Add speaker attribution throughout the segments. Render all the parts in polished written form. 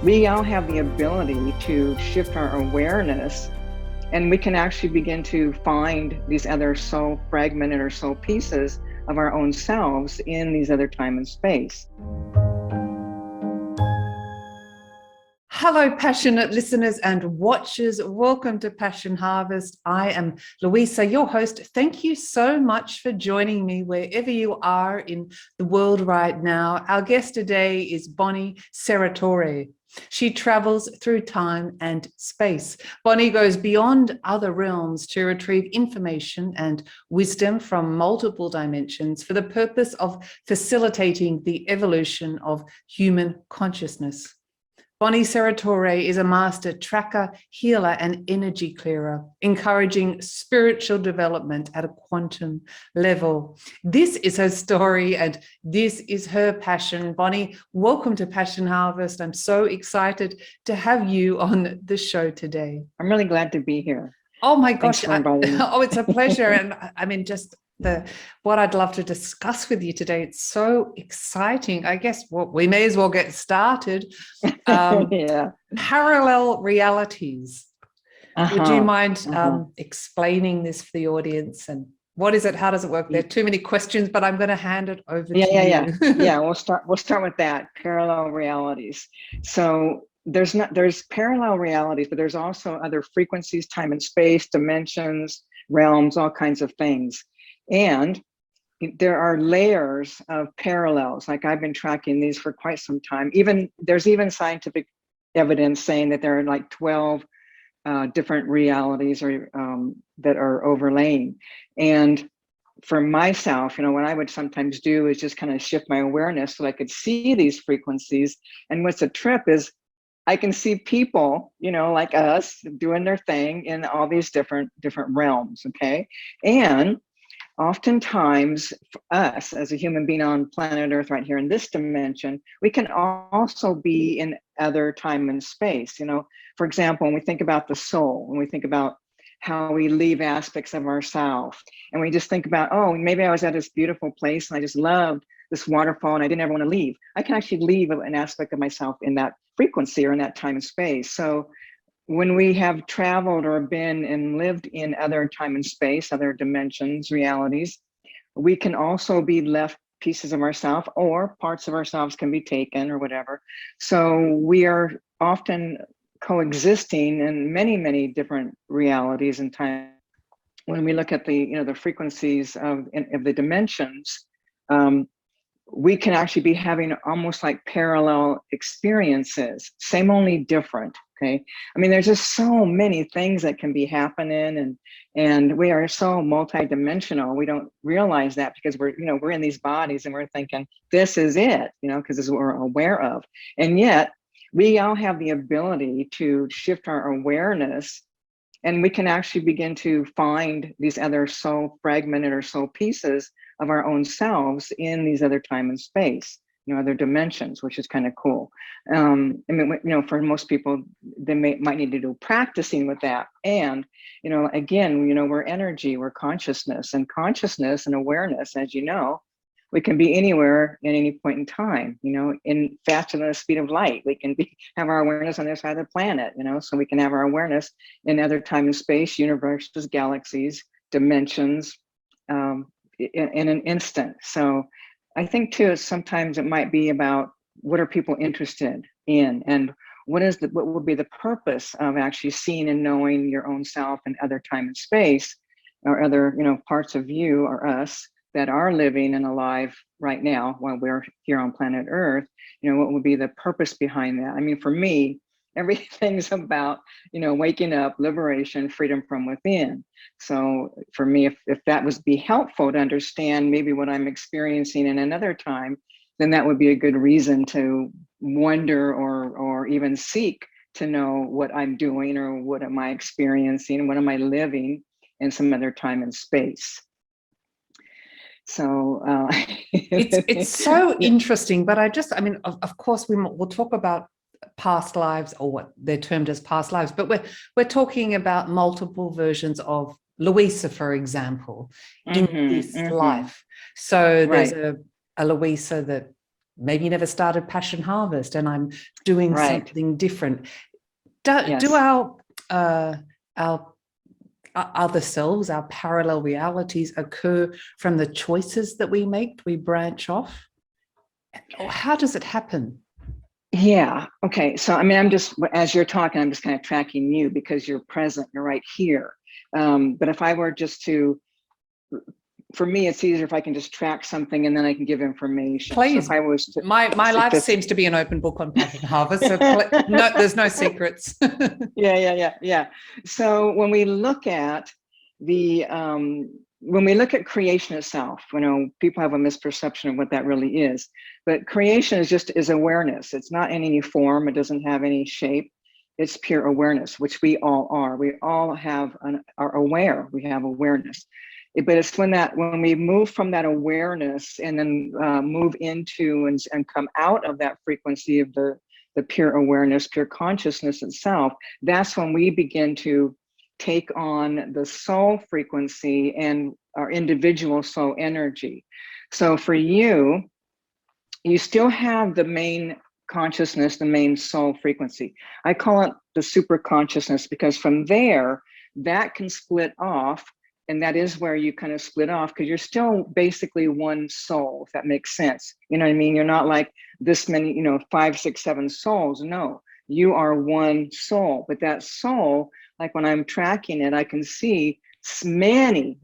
Speaker 1: we all have the ability to shift our awareness, and we can actually begin to find these other soul fragmented or soul pieces of our own selves in these other time and space.
Speaker 2: Hello, passionate listeners and watchers. Welcome to Passion Harvest. I am Luisa, your host. Thank you so much for joining me wherever you are in the world right now. Our guest today is Bonnie Serratore. She travels through time and space. Bonnie goes beyond other realms to retrieve information and wisdom from multiple dimensions for the purpose of facilitating the evolution of human consciousness. Bonnie Serratore is a master tracker, healer, and energy clearer, encouraging spiritual development at a quantum level. This is her story and this is her passion. Bonnie, welcome to Passion Harvest. I'm so excited to have you on the show today.
Speaker 1: I'm really glad to be here.
Speaker 2: Oh my gosh.
Speaker 1: Oh,
Speaker 2: it's a pleasure. And I mean, just what I'd love to discuss with you today. It's so exciting. I guess we may as well get started.
Speaker 1: Yeah.
Speaker 2: Parallel realities. Would you mind explaining this for the audience? And what is it? How does it work? There are too many questions, but I'm going to hand it over to you.
Speaker 1: Yeah. We'll start with that. Parallel realities. So there's parallel realities, but there's also other frequencies, time and space, dimensions, realms, all kinds of things. And there are layers of parallels. Like I've been tracking these for quite some time. There's even scientific evidence saying that there are like 12 different realities or that are overlaying. And for myself, what I would sometimes do is just kind of shift my awareness so I could see these frequencies. And what's a trip is I can see people, like us doing their thing in all these different realms. Okay. And oftentimes, for us as a human being on planet Earth right here in this dimension, we can also be in other time and space. For example, when we think about the soul, when we think about how we leave aspects of ourselves, and we just think about, oh, maybe I was at this beautiful place and I just loved this waterfall and I didn't ever want to leave. I can actually leave an aspect of myself in that frequency or in that time and space. So when we have traveled or been and lived in other time and space, other dimensions, realities, we can also be left pieces of ourselves, or parts of ourselves can be taken or whatever. So we are often coexisting in many, many different realities and time. When we look at the frequencies of the dimensions, we can actually be having almost like parallel experiences, same only different. Okay. I mean, there's just so many things that can be happening, and we are so multidimensional. We don't realize that because we're in these bodies and we're thinking this is it, because this is what we're aware of. And yet we all have the ability to shift our awareness, and we can actually begin to find these other soul fragmented or soul pieces of our own selves in these other time and space, other dimensions, which is kind of cool. I mean, for most people, they might need to do practicing with that. And, again, we're energy, we're consciousness and awareness, as we can be anywhere at any point in time, in faster than the speed of light. We can have our awareness on the other side of the planet, so we can have our awareness in other time and space, universes, galaxies, dimensions, in an instant. So I think too, sometimes it might be about what are people interested in, and what will be the purpose of actually seeing and knowing your own self in other time and space, or other parts of you or us that are living and alive right now while we're here on planet Earth. What would be the purpose behind that? I mean, for me, everything's about waking up, liberation, freedom from within. So for me, if that was be helpful to understand maybe what I'm experiencing in another time, then that would be a good reason to wonder or even seek to know what I'm doing, or what am I experiencing, what am I living in some other time and space. So
Speaker 2: it's so interesting. But of course we'll talk about past lives, or what they're termed as past lives, but we're talking about multiple versions of Luisa, for example, in this life. So there's a Luisa that maybe you never started Passion Harvest and I'm doing
Speaker 1: Right.
Speaker 2: something different.
Speaker 1: Yes.
Speaker 2: Do our other selves, our parallel realities occur from the choices that we make? Do we branch off? Or how does it happen?
Speaker 1: Yeah. Okay. So, I mean, I'm just, as you're talking, I'm just kind of tracking you because you're present, you're right here. But if I were just to, for me, it's easier if I can just track something and then I can give information.
Speaker 2: Please.
Speaker 1: So if I was to,
Speaker 2: my life seems to be an open book on Passion Harvest. So no, there's no secrets.
Speaker 1: Yeah. So when we look at when we look at creation itself, people have a misperception of what that really is, but creation is awareness. It's not in any form. It doesn't have any shape. It's pure awareness, which we all are. We all are aware. We have awareness. But it's when we move from that awareness and then move into and come out of that frequency of the pure awareness, pure consciousness itself, that's when we begin to take on the soul frequency and our individual soul energy. So for you still have the main consciousness, the main soul frequency. I call it the super consciousness because from there, that can split off. And that is where you kind of split off because you're still basically one soul, if that makes sense. You know what I mean? You're not like this many, 5, 6, 7 souls. No, you are one soul. But that soul, like when I'm tracking it, I can see many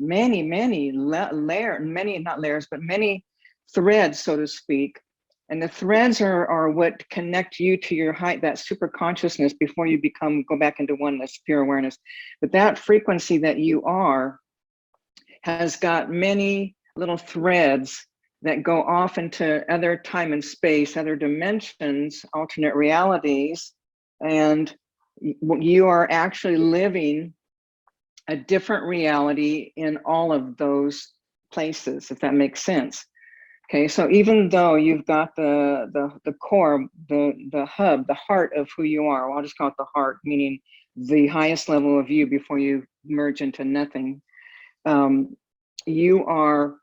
Speaker 1: threads, so to speak. And the threads are what connect you to your height, that super consciousness before you go back into oneness, pure awareness. But that frequency that you are has got many little threads that go off into other time and space, other dimensions, alternate realities. And you are actually living a different reality in all of those places, if that makes sense. Okay, so even though you've got the core, the hub, the heart of who you are, well, I'll just call it the heart, meaning the highest level of you before you merge into nothing. You are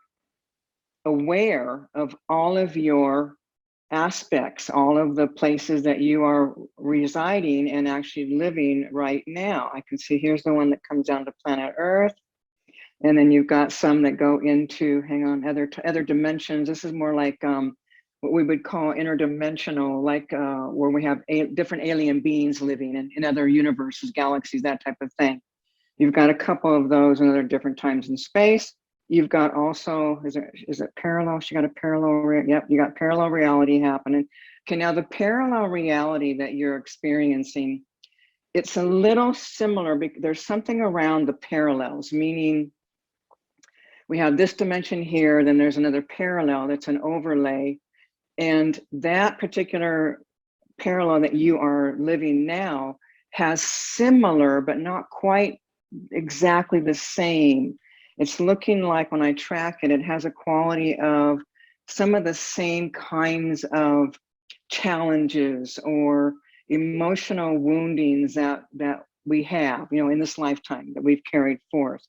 Speaker 1: aware of all of your aspects, all of the places that you are residing and actually living right now. I can see here's the one that comes down to planet Earth. And then you've got some that go into, other dimensions. This is more like what we would call interdimensional, like where we have different alien beings living in other universes, galaxies, that type of thing. You've got a couple of those in other different times and space. You've got also, is it parallel? She got a parallel, yep, you got parallel reality happening. Okay, now the parallel reality that you're experiencing, it's a little similar, because there's something around the parallels, meaning we have this dimension here, then there's another parallel that's an overlay. And that particular parallel that you are living now has similar, but not quite exactly the same. It's looking like, when I track it, it has a quality of some of the same kinds of challenges or emotional woundings that we have, in this lifetime that we've carried forth.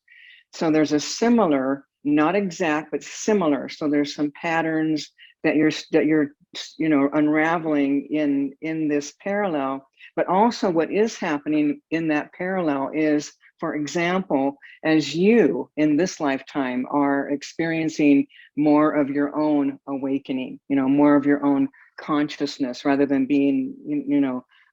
Speaker 1: So there's a similar, not exact, but similar. So there's some patterns that you're unraveling in this parallel. But also what is happening in that parallel is, for example, as you in this lifetime are experiencing more of your own awakening, more of your own consciousness, rather than being,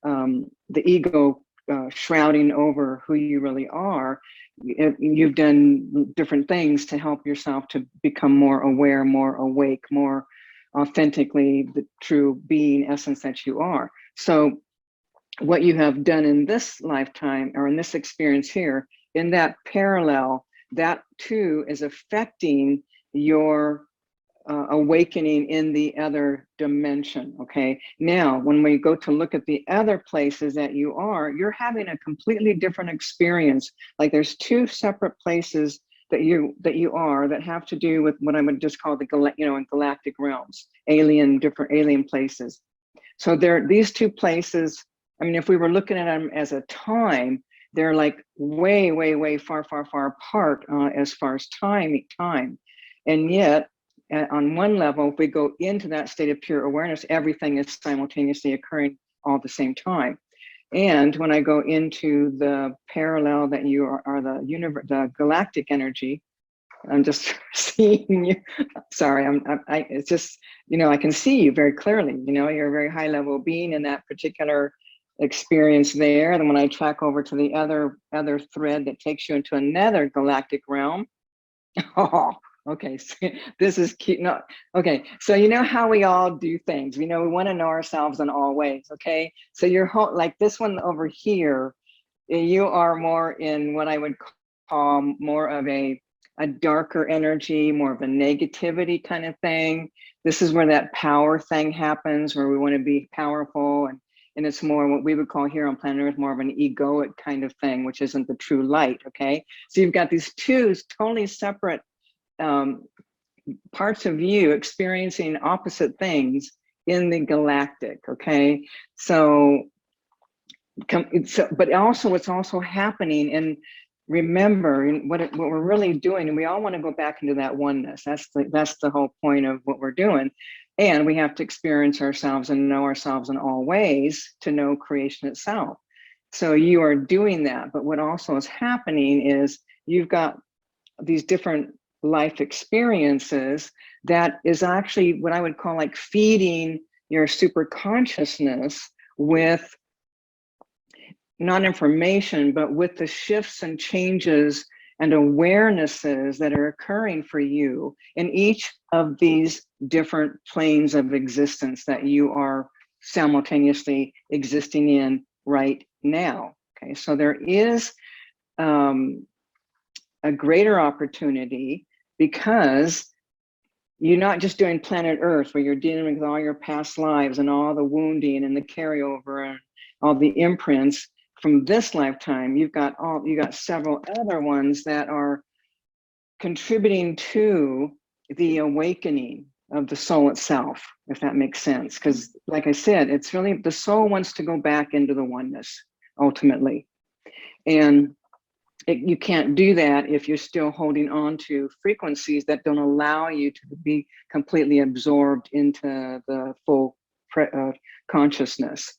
Speaker 1: the ego shrouding over who you really are. You've done different things to help yourself to become more aware, more awake, more authentically the true being essence that you are. So what you have done in this lifetime, or in this experience here, in that parallel, that too is affecting your awakening in the other dimension. Okay, now when we go to look at the other places that you're having a completely different experience. Like there's two separate places that you are that have to do with what I would just call in galactic realms, different alien places. So these two places, I mean, if we were looking at them as a time, they're like way far apart as far as time. And yet on one level, if we go into that state of pure awareness, everything is simultaneously occurring all at the same time. And when I go into the parallel that you are the universe, the galactic energy, I'm just seeing you. Sorry, it's just, I can see you very clearly. You're a very high level being in that particular experience there. And when I track over to the other thread that takes you into another galactic realm, oh, okay. So this is cute. No, okay. So you know how we all do things. We want to know ourselves in all ways. Okay. So you're like this one over here, you are more in what I would call more of a darker energy, more of a negativity kind of thing. This is where that power thing happens, where we want to be powerful, and it's more what we would call here on planet Earth, more of an egoic kind of thing, which isn't the true light. Okay, so you've got these two totally separate parts of you experiencing opposite things in the galactic. Okay, so but also what's also happening, and remember what we're really doing, and we all want to go back into that oneness. That's the whole point of what we're doing. And we have to experience ourselves and know ourselves in all ways to know creation itself. So you are doing that. But what also is happening is you've got these different life experiences that is actually what I would call like feeding your super consciousness with not information, but with the shifts and changes and awarenesses that are occurring for you in each of these different planes of existence that you are simultaneously existing in right now. Okay, so there is a greater opportunity, because you're not just doing planet Earth where you're dealing with all your past lives and all the wounding and the carryover and all the imprints from this lifetime. You've got several other ones that are contributing to the awakening of the soul itself, if that makes sense. Because like I said, it's really the soul wants to go back into the oneness ultimately. And you can't do that if you're still holding on to frequencies that don't allow you to be completely absorbed into the full consciousness.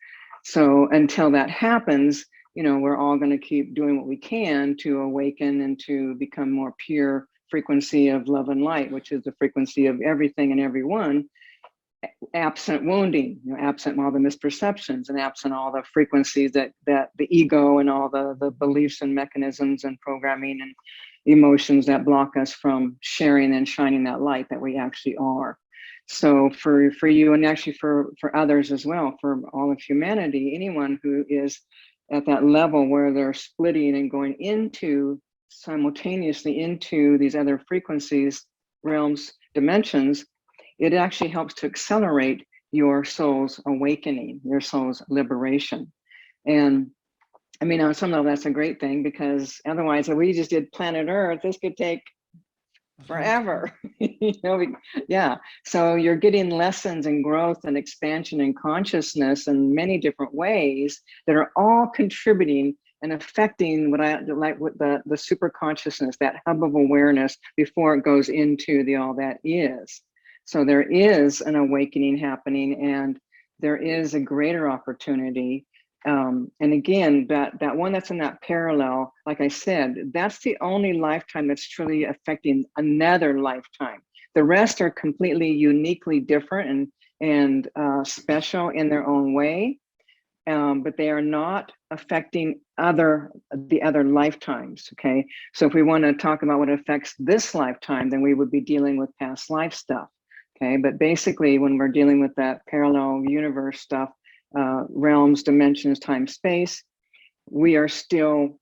Speaker 1: So until that happens, we're all going to keep doing what we can to awaken and to become more pure frequency of love and light, which is the frequency of everything and everyone, absent wounding, absent all the misperceptions, and absent all the frequencies that the ego and all the beliefs and mechanisms and programming and emotions that block us from sharing and shining that light that we actually are. So for you, and actually for others as well, for all of humanity, anyone who is at that level where they're splitting and going into simultaneously into these other frequencies, realms, dimensions, it actually helps to accelerate your soul's awakening, your soul's liberation. And I mean, on some level, that's a great thing, because otherwise, if we just did planet Earth, this could take forever. Yeah. So you're getting lessons and growth and expansion and consciousness in many different ways that are all contributing and affecting what I like with the super consciousness, that hub of awareness before it goes into the all that is. So there is an awakening happening, and there is a greater opportunity. And again, that one that's in that parallel, like I said, that's the only lifetime that's truly affecting another lifetime. The rest are completely uniquely different and special in their own way, but they are not affecting the other lifetimes. Okay, so if we want to talk about what affects this lifetime, then we would be dealing with past life stuff. Okay, but basically, when we're dealing with that parallel universe stuff, realms, dimensions, time, space, we are still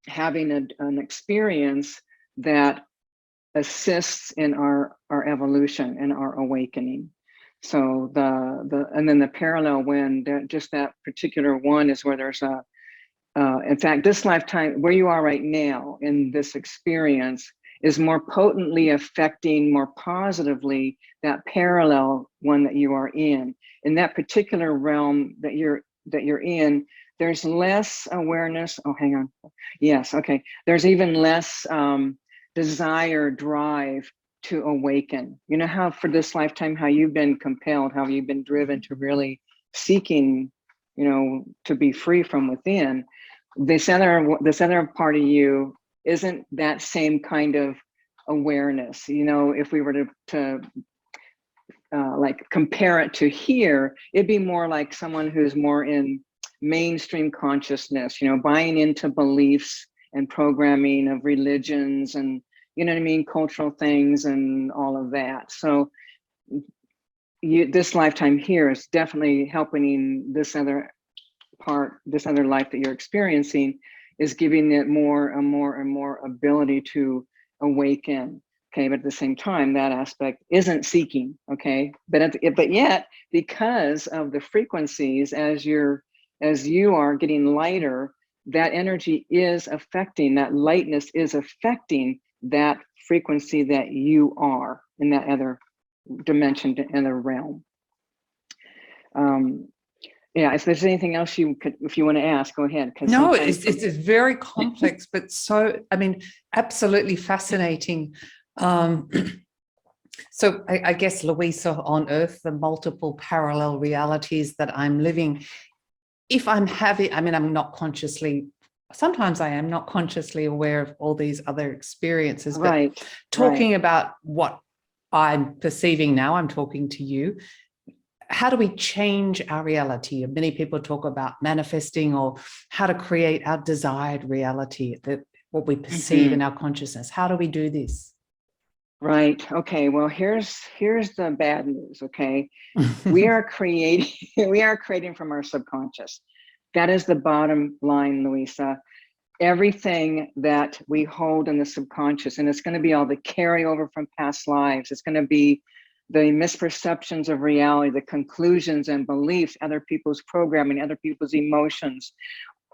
Speaker 1: having an experience that assists in our evolution and our awakening. So and then the parallel when just that particular one is where there's in fact, this lifetime, where you are right now in this experience, is more potently affecting more positively that parallel one that you are in that particular realm that you're in. There's less awareness. Oh, hang on. Yes. Okay. There's even less desire, drive to awaken. You know how for this lifetime, how you've been compelled, how you've been driven to really seeking, you know, to be free from within. This other part of you isn't that same kind of awareness. You know, if we were to like compare it to here, it'd be more like someone who's more in mainstream consciousness, you know, buying into beliefs and programming of religions and, you know what I mean, cultural things and all of that. So this lifetime here is definitely helping this other part, this other life that you're experiencing, is giving it more and more ability to awaken. Okay, but at the same time, that aspect isn't seeking. Okay, but yet, because of the frequencies, as you are getting lighter, that energy is affecting, that lightness is affecting that frequency that you are in that other dimension, other realm. Yeah, if there's anything else you could, if you want to ask, go ahead.
Speaker 2: No, it's very complex, but so, I mean, absolutely fascinating. So I guess, Luisa, on Earth, the multiple parallel realities that I'm living, if I'm having, I mean, I'm not consciously, sometimes I am not consciously aware of all these other experiences, but
Speaker 1: right,
Speaker 2: talking about what I'm perceiving now, I'm talking to you. How do we change our reality? Many people talk about manifesting, or how to create our desired reality, that what we perceive in our consciousness. How do we do this?
Speaker 1: Right. Okay. Well, here's the bad news. Okay. we are creating from our subconscious. That is the bottom line, Luisa. Everything that we hold in the subconscious, and it's going to be all the carryover from past lives. It's going to be the misperceptions of reality, the conclusions and beliefs, other people's programming, other people's emotions.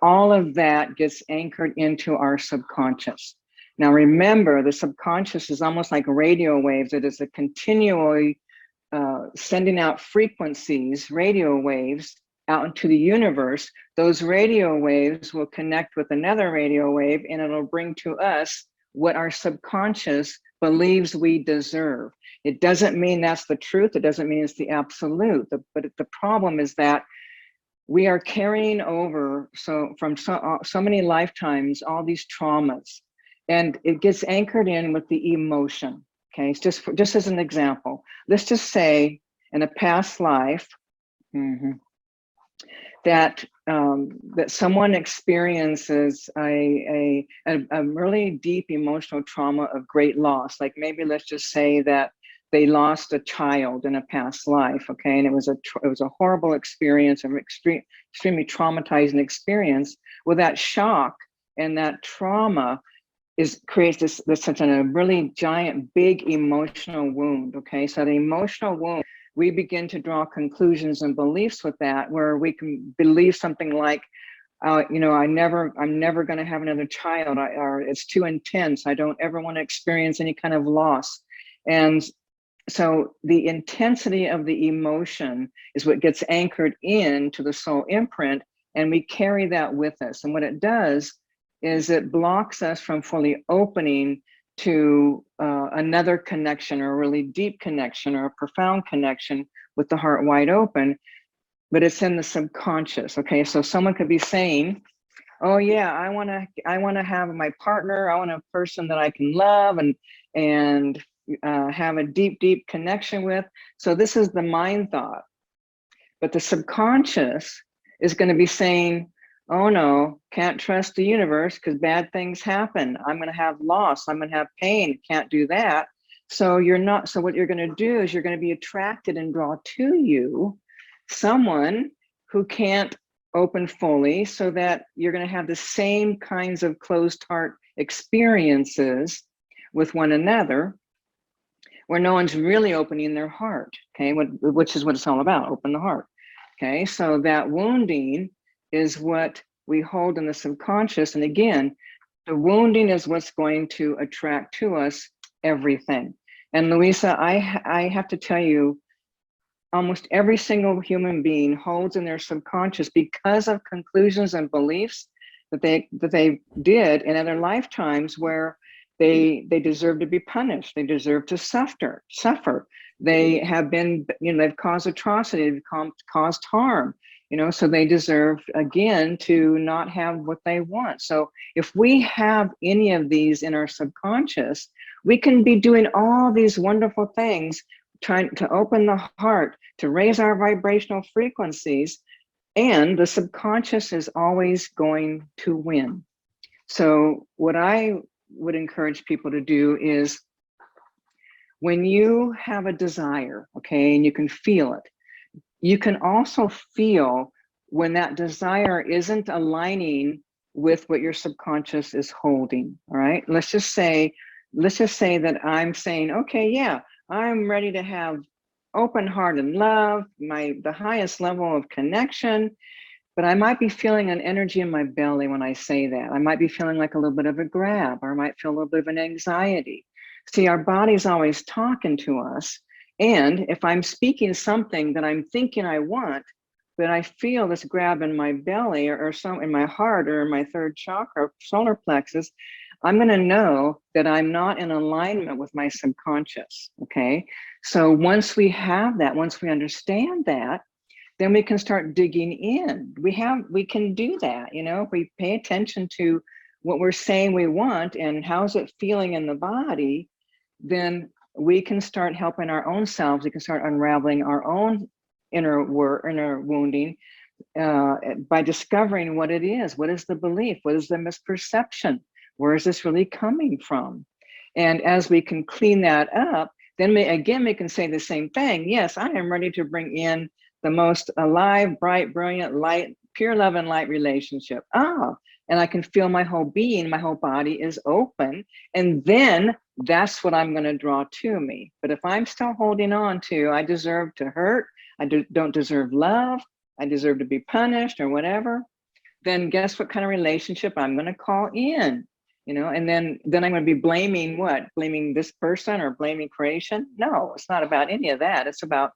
Speaker 1: All of that gets anchored into our subconscious. Now, remember, the subconscious is almost like radio waves. It is a continually sending out frequencies, radio waves, out into the universe. Those radio waves will connect with another radio wave, and it'll bring to us what our subconscious believes we deserve. It doesn't mean that's the truth. It doesn't mean it's the absolute. But the problem is that we are carrying over from so many lifetimes all these traumas, and it gets anchored in with the emotion. Okay, it's just as an example, let's just say in a past life that someone experiences a really deep emotional trauma of great loss. Like maybe let's just say that they lost a child in a past life, okay, and it was a horrible experience, an extremely traumatizing experience. Well, that shock and that trauma creates this such a really giant, big emotional wound. Okay, so the emotional wound, we begin to draw conclusions and beliefs with that, where we can believe something like, you know, I'm never going to have another child, or it's too intense. I don't ever want to experience any kind of loss. And so the intensity of the emotion is what gets anchored into the soul imprint, and we carry that with us. And what it does is it blocks us from fully opening to another connection, or a really deep connection, or a profound connection with the heart wide open. But it's in the subconscious. Okay, so someone could be saying, oh yeah, I want to have my partner, I want a person that I can love and have a deep connection with. So this is the mind thought. But the subconscious is going to be saying, oh no, can't trust the universe because bad things happen. I'm going to have loss. I'm going to have pain. Can't do that. So what you're going to do is you're going to be attracted and draw to you someone who can't open fully, so that you're going to have the same kinds of closed heart experiences with one another, where no one's really opening their heart. Okay, which is what it's all about, open the heart. Okay, so that wounding is what we hold in the subconscious. And again, the wounding is what's going to attract to us everything. And Luisa, I have to tell you, almost every single human being holds in their subconscious, because of conclusions and beliefs that they did in other lifetimes, where They deserve to be punished. They deserve to suffer. They have been, they've caused atrocity, they've caused harm, so they deserve, again, to not have what they want. So if we have any of these in our subconscious, we can be doing all these wonderful things, trying to open the heart, to raise our vibrational frequencies, and the subconscious is always going to win. So what I would encourage people to do is, when you have a desire, okay, and you can feel it, you can also feel when that desire isn't aligning with what your subconscious is holding. All right, let's just say that I'm saying, okay, yeah, I'm ready to have open heart and love, the highest level of connection. But I might be feeling an energy in my belly when I say that. I might be feeling like a little bit of a grab, or I might feel a little bit of an anxiety. See, our body's always talking to us. And if I'm speaking something that I'm thinking I want, but I feel this grab in my belly, or some in my heart, or in my third chakra, solar plexus, I'm going to know that I'm not in alignment with my subconscious. Okay. So once we have that, once we understand that, then we can start digging in. We can do that, if we pay attention to what we're saying we want and how's it feeling in the body, then we can start helping our own selves. We can start unraveling our own inner wounding by discovering what it is. What is the belief? What is the misperception? Where is this really coming from? And as we can clean that up, then we can say the same thing. Yes, I am ready to bring in the most alive, bright, brilliant, light, pure love and light relationship. And I can feel my whole being, my whole body is open. And then that's what I'm going to draw to me. But if I'm still holding on to, I deserve to hurt, I don't deserve love, I deserve to be punished or whatever, then guess what kind of relationship I'm going to call in? And then I'm going to be blaming what? Blaming this person or blaming creation? No, it's not about any of that. It's about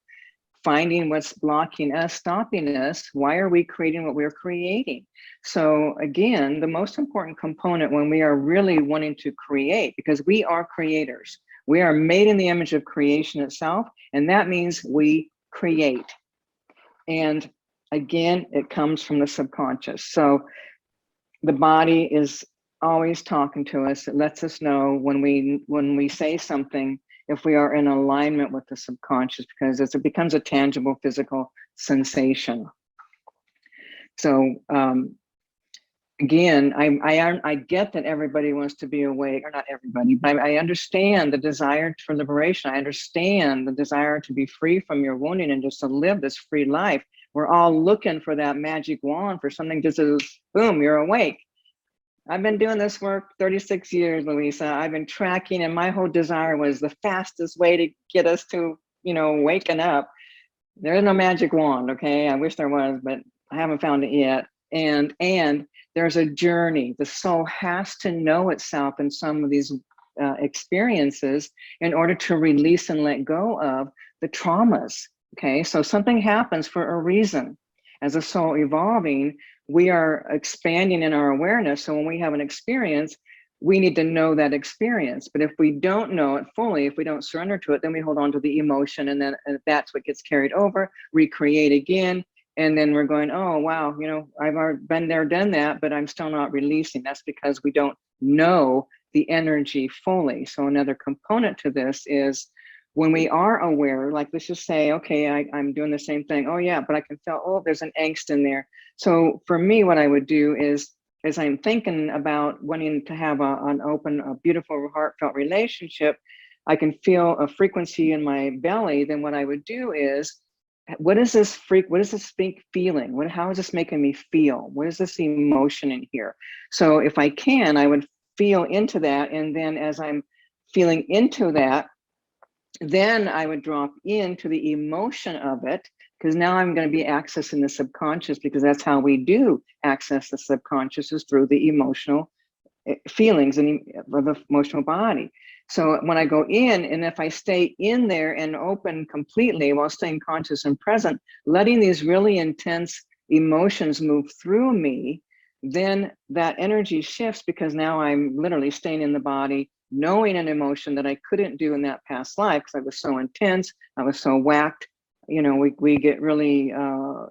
Speaker 1: finding what's blocking us, stopping us. Why are we creating what we're creating? So again, the most important component when we are really wanting to create, because we are creators, we are made in the image of creation itself, and that means we create. And again, it comes from the subconscious. So the body is always talking to us. It lets us know when we say something, if we are in alignment with the subconscious, because it becomes a tangible physical sensation. So again, I get that everybody wants to be awake, or not everybody, but I understand the desire for liberation. I understand the desire to be free from your wounding and just to live this free life. We're all looking for that magic wand, for something just to, boom, you're awake. I've been doing this work 36 years, Luisa. I've been tracking, and my whole desire was the fastest way to get us to, waking up. There is no magic wand, okay? I wish there was, but I haven't found it yet. And there's a journey. The soul has to know itself in some of these experiences in order to release and let go of the traumas, okay? So something happens for a reason. As a soul evolving, we are expanding in our awareness. So when we have an experience, we need to know that experience. But if we don't know it fully, if we don't surrender to it, then we hold on to the emotion, and then that's what gets carried over, recreate again. And then we're going, oh, wow, I've already been there, done that, but I'm still not releasing. That's because we don't know the energy fully. So another component to this is, when we are aware, like let's just say, okay, I'm doing the same thing. Oh yeah, but I can feel, oh, there's an angst in there. So for me, what I would do is, as I'm thinking about wanting to have an open, a beautiful, heartfelt relationship, I can feel a frequency in my belly. Then what I would do is, what is this feeling? How is this making me feel? What is this emotion in here? So if I can, I would feel into that. And then as I'm feeling into that, then I would drop into the emotion of it, because now I'm going to be accessing the subconscious, because that's how we do access the subconscious, is through the emotional feelings and of the emotional body. So when I go in, and if I stay in there and open completely while staying conscious and present, letting these really intense emotions move through me, then that energy shifts, because now I'm literally staying in the body, knowing an emotion that I couldn't do in that past life because I was so intense, I was so whacked. You know, we get really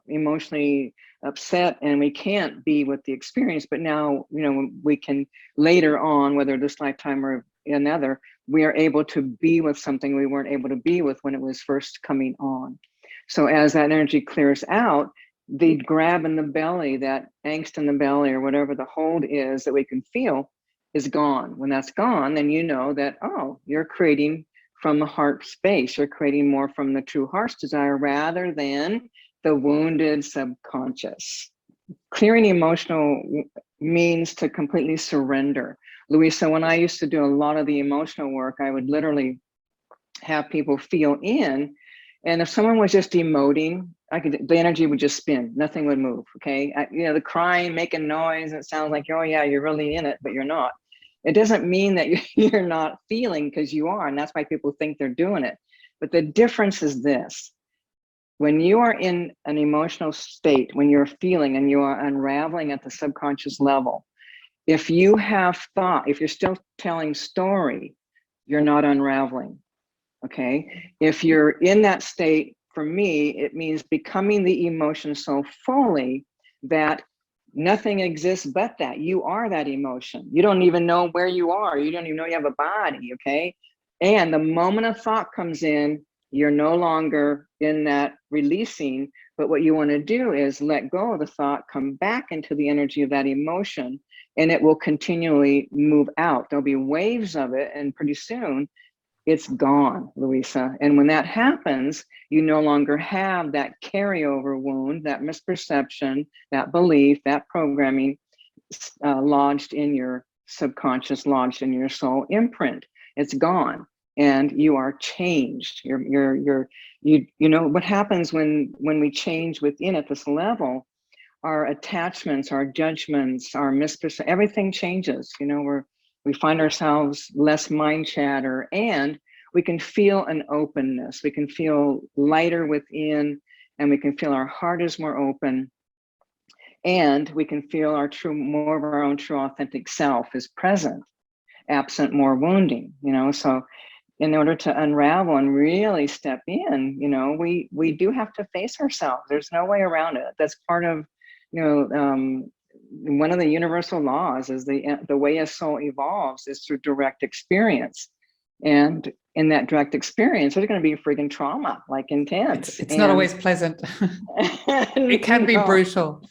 Speaker 1: emotionally upset and we can't be with the experience. But now, you know, we can later on, whether this lifetime or another, we are able to be with something we weren't able to be with when it was first coming on. So as that energy clears out, the grab in the belly, that angst in the belly or whatever the hold is that we can feel, is gone. When that's gone, then you know that, oh, you're creating from the heart space. You're creating more from the true heart's desire rather than the wounded subconscious. Clearing emotional means to completely surrender. Luisa, when I used to do a lot of the emotional work, I would literally have people feel in, and if someone was just emoting, the energy would just spin, nothing would move. Okay, you know, the crying, making noise, it sounds like, oh yeah, you're really in it, but you're not. It doesn't mean that you're not feeling, because you are, and that's why people think they're doing it. But the difference is this: when you are in an emotional state, when you're feeling and you are unraveling at the subconscious level, if you have thought, if you're still telling story, you're not unraveling. Okay, if you're in that state, for me, it means becoming the emotion so fully that nothing exists but that. You are that emotion. You don't even know where you are. You don't even know you have a body. Okay, and the moment a thought comes in, you're no longer in that releasing, but what you want to do is let go of the thought, come back into the energy of that emotion, and it will continually move out. There'll be waves of it, and pretty soon it's gone, Luisa. And when that happens, you no longer have that carryover wound, that misperception, that belief, that programming lodged in your subconscious, lodged in your soul imprint. It's gone, and you are changed. You know what happens when we change within at this level? Our attachments, our judgments, our misperception, everything changes. You know, we find ourselves less mind chatter, and we can feel an openness. We can feel lighter within, and we can feel our heart is more open, and we can feel more of our own true authentic self is present, absent more wounding, you know. So in order to unravel and really step in, you know, we do have to face ourselves. There's no way around it. That's part of, you know, one of the universal laws is the way a soul evolves is through direct experience. And in that direct experience, there's going to be freaking trauma, like intense.
Speaker 2: It's not always pleasant. It can be brutal.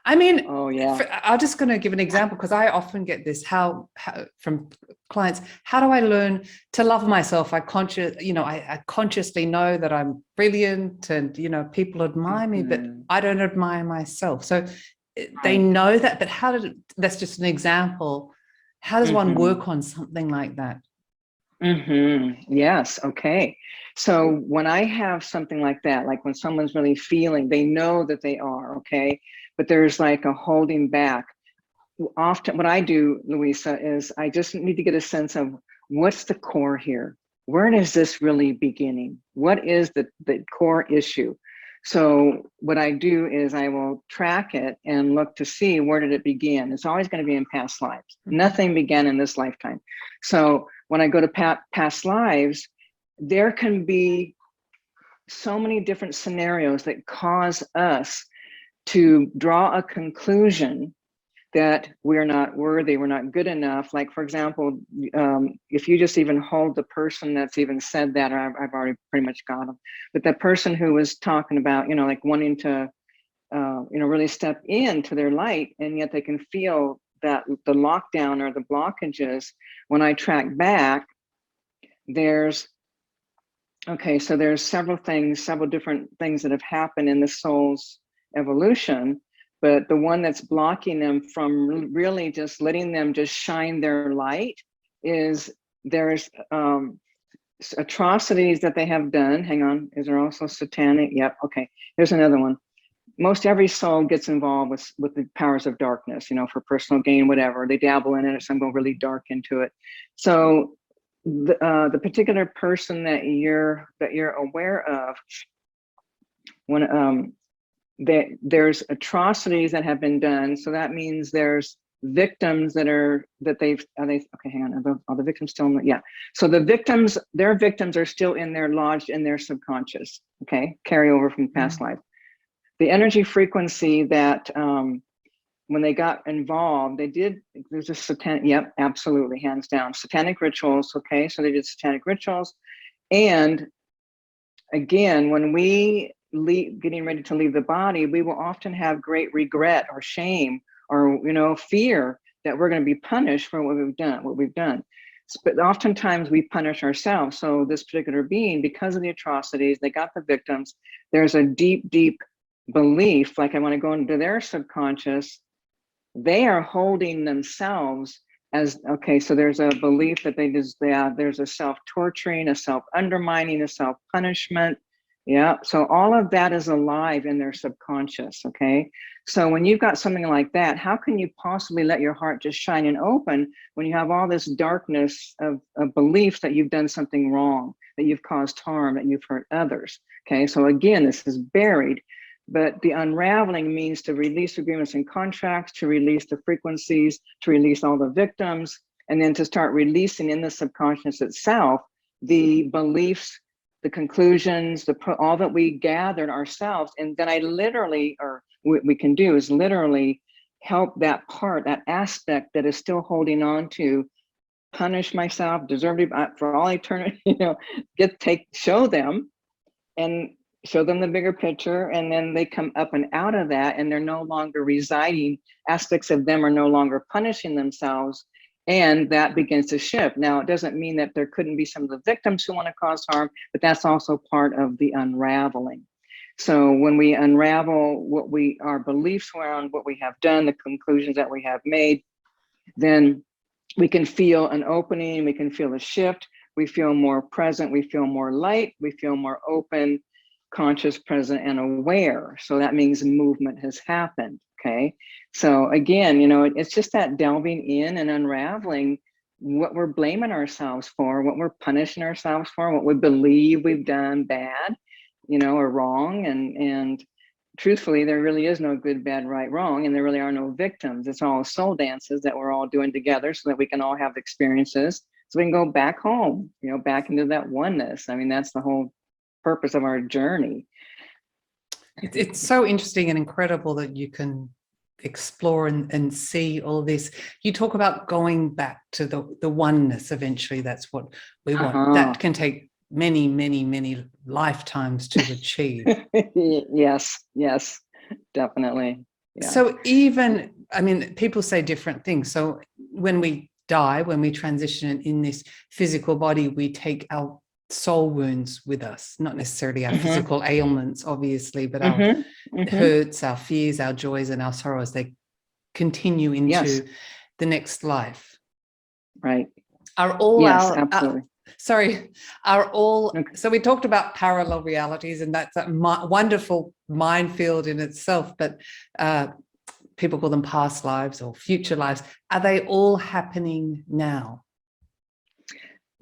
Speaker 2: I mean,
Speaker 1: oh yeah.
Speaker 2: I'm just going to give an example, because I often get this from clients. How do I learn to love myself? I consciously know that I'm brilliant, and you know, people admire me, but I don't admire myself. So they know that, but that's just an example. How does one work on something like that?
Speaker 1: Yes. Okay. So when I have something like that, like when someone's really feeling, they know that they are okay, but there's like a holding back. Often what I do, Luisa, is I just need to get a sense of what's the core here. Where is this really beginning? What is the core issue? So what I do is I will track it and look to see, where did it begin? It's always going to be in past lives. Nothing began in this lifetime. So when I go to past lives, there can be so many different scenarios that cause us to draw a conclusion that we're not worthy, we're not good enough. Like, for example, if you just even hold the person that's even said that, or I've already pretty much got them, but that person who was talking about, you know, like wanting to, you know, really step into their light, and yet they can feel that the lockdown or the blockages. When I track back, there's several different things that have happened in the soul's evolution. But the one that's blocking them from really just letting them just shine their light is there's atrocities that they have done. Hang on, is there also satanic? Yep, okay, here's another one. Most every soul gets involved with the powers of darkness, you know, for personal gain, whatever. They dabble in it, some go really dark into it. So the particular person that you're aware of, when there's atrocities that have been done. So that means there's victims okay, hang on, are the victims still in the, yeah. So the victims, their victims are still in there, lodged in their subconscious, okay, carry over from past life. The energy frequency that, when they got involved, there's a satanic, yep, absolutely, hands down, satanic rituals, okay, so they did satanic rituals. And again, when we getting ready to leave the body, we will often have great regret or shame or, fear that we're going to be punished for what we've done. But oftentimes we punish ourselves. So this particular being, because of the atrocities, they got the victims. There's a deep, deep belief, like I want to go into their subconscious. They are holding themselves as, okay, so there's a belief that there's a self-torturing, a self-undermining, a self-punishment. Yeah, so all of that is alive in their subconscious, okay? So when you've got something like that, how can you possibly let your heart just shine and open when you have all this darkness of beliefs that you've done something wrong, that you've caused harm, that you've hurt others, okay? So again, this is buried, but the unraveling means to release agreements and contracts, to release the frequencies, to release all the victims, and then to start releasing in the subconscious itself the beliefs, the conclusions, all that we gathered ourselves. And then I literally, or what we can do is literally help that part, that aspect that is still holding on to, punish myself, deserve to, for all eternity, show them and show them the bigger picture. And then they come up and out of that, and they're no longer residing, aspects of them are no longer punishing themselves. And that begins to shift. Now, it doesn't mean that there couldn't be some of the victims who want to cause harm, but that's also part of the unraveling. So when we unravel our beliefs around what we have done, the conclusions that we have made, then we can feel an opening, we can feel a shift, we feel more present, we feel more light, we feel more open, conscious, present, and aware. So that means movement has happened. Okay. So again, it's just that delving in and unraveling what we're blaming ourselves for, what we're punishing ourselves for, what we believe we've done bad, or wrong. And truthfully, there really is no good, bad, right, wrong. And there really are no victims. It's all soul dances that we're all doing together so that we can all have experiences. So we can go back home, back into that oneness. I mean, that's the whole purpose of our journey.
Speaker 2: It's so interesting and incredible that you can explore and see all this. You talk about going back to the oneness eventually. That's what we want. That can take many, many, many lifetimes to achieve.
Speaker 1: Yes, definitely. Yeah.
Speaker 2: So people say different things. So when we die, when we transition in this physical body, we take our soul wounds with us, not necessarily our physical ailments, obviously, but our hurts, our fears, our joys, and our sorrows. They continue into the next life.
Speaker 1: Right.
Speaker 2: Are all
Speaker 1: absolutely.
Speaker 2: So we talked about parallel realities, and that's a wonderful minefield in itself, but people call them past lives or future lives. Are they all happening now?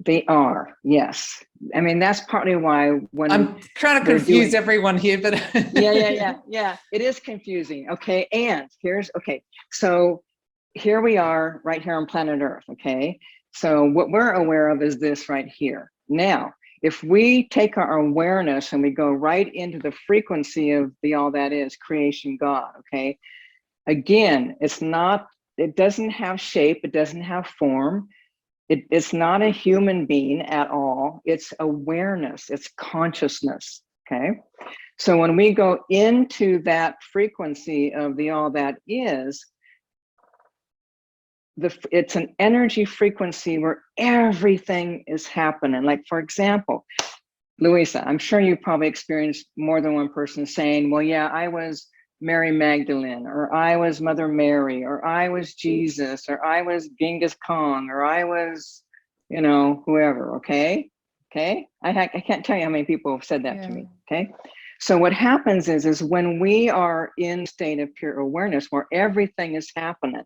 Speaker 1: They are, yes. I mean, that's partly why when
Speaker 2: I'm trying to confuse everyone here, but
Speaker 1: yeah, it is confusing. Okay, and so here we are right here on planet Earth. Okay, so what we're aware of is this right here. Now, if we take our awareness and we go right into the frequency of the all that is creation God, okay, again, it doesn't have shape, it doesn't have form. It's not a human being at all. It's awareness, it's consciousness, okay? So when we go into that frequency of the all that is, it's an energy frequency where everything is happening. Like, for example, Luisa, I'm sure you probably experienced more than one person saying, well, yeah, I was Mary Magdalene, or I was Mother Mary, or I was Jesus, or I was Genghis Khan, or I was, whoever, okay? I can't tell you how many people have said that to me, okay? So what happens is when we are in a state of pure awareness where everything is happening,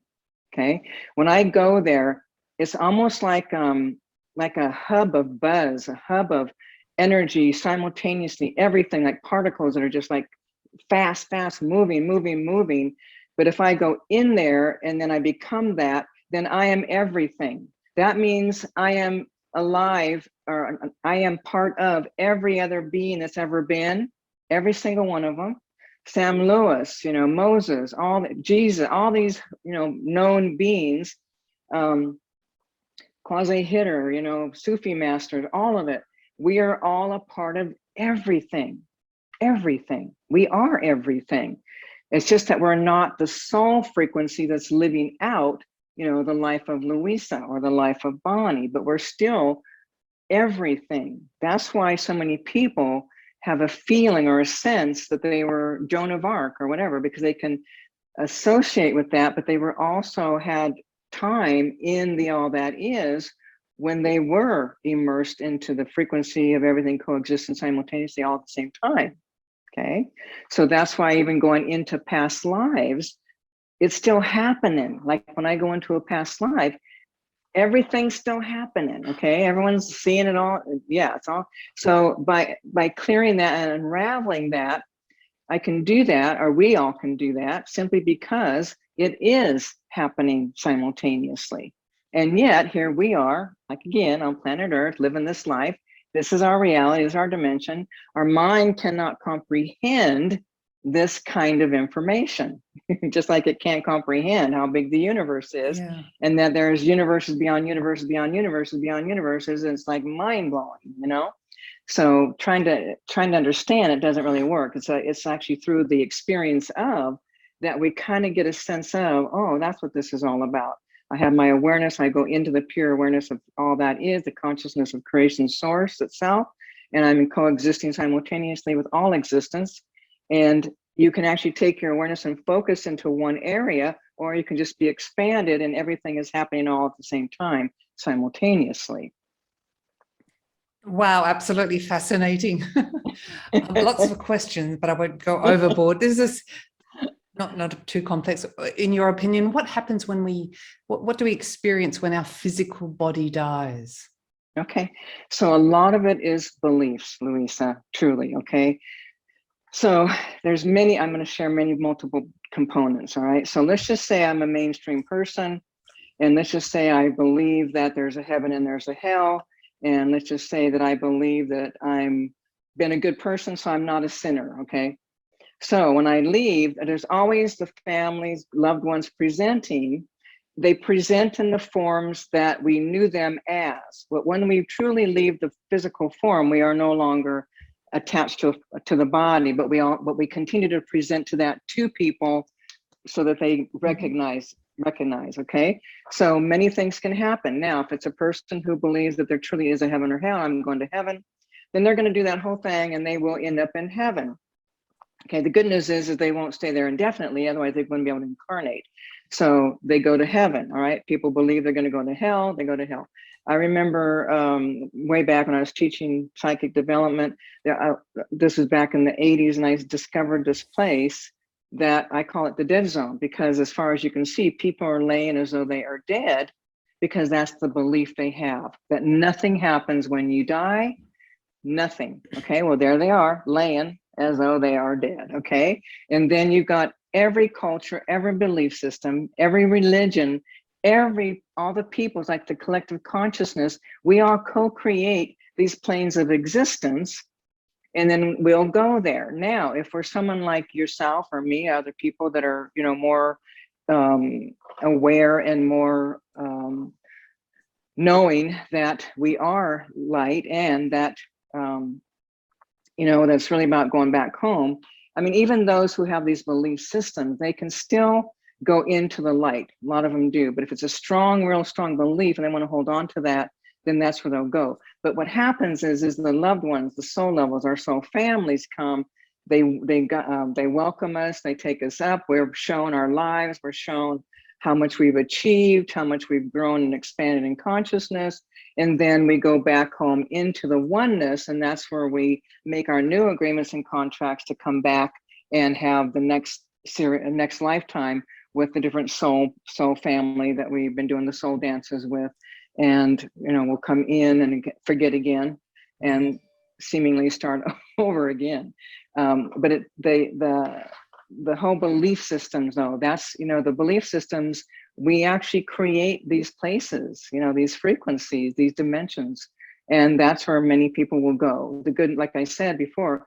Speaker 1: okay? When I go there, it's almost like a hub of buzz, a hub of energy simultaneously, everything, like particles that are just like fast, moving. But if I go in there and then I become that, then I am everything. That means I am alive, or I am part of every other being that's ever been, every single one of them. Sam Lewis, Moses, Jesus, all these, known beings, Quasi Hitter, Sufi masters, all of it. We are all a part of everything. Everything. We are everything. It's just that we're not the soul frequency that's living out, the life of Luisa or the life of Bonnie, but we're still everything. That's why so many people have a feeling or a sense that they were Joan of Arc or whatever, because they can associate with that, but they were also had time in the all that is when they were immersed into the frequency of everything coexisting simultaneously all at the same time. Okay, so that's why even going into past lives, it's still happening. Like when I go into a past life, everything's still happening. Okay, everyone's seeing it all. Yeah, it's all. So by clearing that and unraveling that, I can do that, or we all can do that, simply because it is happening simultaneously. And yet here we are, like again, on planet Earth, living this life. This is our reality, this is our dimension. Our mind cannot comprehend this kind of information, just like it can't comprehend how big the universe is, and that there's universes beyond universes beyond universes beyond universes. And it's like mind blowing, So trying to understand it doesn't really work. It's actually through the experience of that we kind of get a sense of, oh, that's what this is all about. I have my awareness. I go into the pure awareness of all that is, the consciousness of creation source itself, and I'm coexisting simultaneously with all existence. And you can actually take your awareness and focus into one area, or you can just be expanded and everything is happening all at the same time, simultaneously.
Speaker 2: Wow, absolutely fascinating. Lots of questions, but I won't go overboard. This is not too complex. In your opinion, what happens when what do we experience when our physical body dies?
Speaker 1: Okay, so a lot of it is beliefs, Luisa, truly, okay? So there's I'm going to share multiple components, all right? So let's just say I'm a mainstream person, and let's just say I believe that there's a heaven and there's a hell, and let's just say that I believe that I'm been a good person, so I'm not a sinner, okay? So when I leave, there's always the families, loved ones presenting. They present in the forms that we knew them as. But when we truly leave the physical form, we are no longer attached to the body, but we continue to present to that to people so that they recognize, okay? So many things can happen. Now, if it's a person who believes that there truly is a heaven or hell, I'm going to heaven, then they're going to do that whole thing and they will end up in heaven. Okay, the good news is they won't stay there indefinitely, otherwise they wouldn't be able to incarnate. So they go to heaven, all right? People believe they're going to go to hell, they go to hell. I remember way back when I was teaching psychic development, this was back in the 80s, and I discovered this place that I call it the dead zone, because as far as you can see, people are laying as though they are dead, because that's the belief they have, that nothing happens when you die, nothing. Okay, well, there they are laying as though they are dead. Okay, and then you've got every culture, every belief system, every religion, all the peoples, like the collective consciousness, we all co-create these planes of existence, and then we'll go there. Now, if we're someone like yourself or me, other people that are, more aware and more knowing that we are light, and that that's really about going back home. I mean, even those who have these belief systems, they can still go into the light. A lot of them do. But if it's a strong, real strong belief and they want to hold on to that, then that's where they'll go. But what happens is the loved ones, the soul levels, our soul families come, they welcome us, they take us up, we're shown our lives, we're shown how much we've achieved, how much we've grown and expanded in consciousness. And then we go back home into the oneness, and that's where we make our new agreements and contracts to come back and have the next lifetime with the different soul family that we've been doing the soul dances with. And we'll come in and forget again and seemingly start over again. But the whole belief systems, though, that's, the belief systems, we actually create these places, these frequencies, these dimensions, and that's where many people will go. The good, like I said before,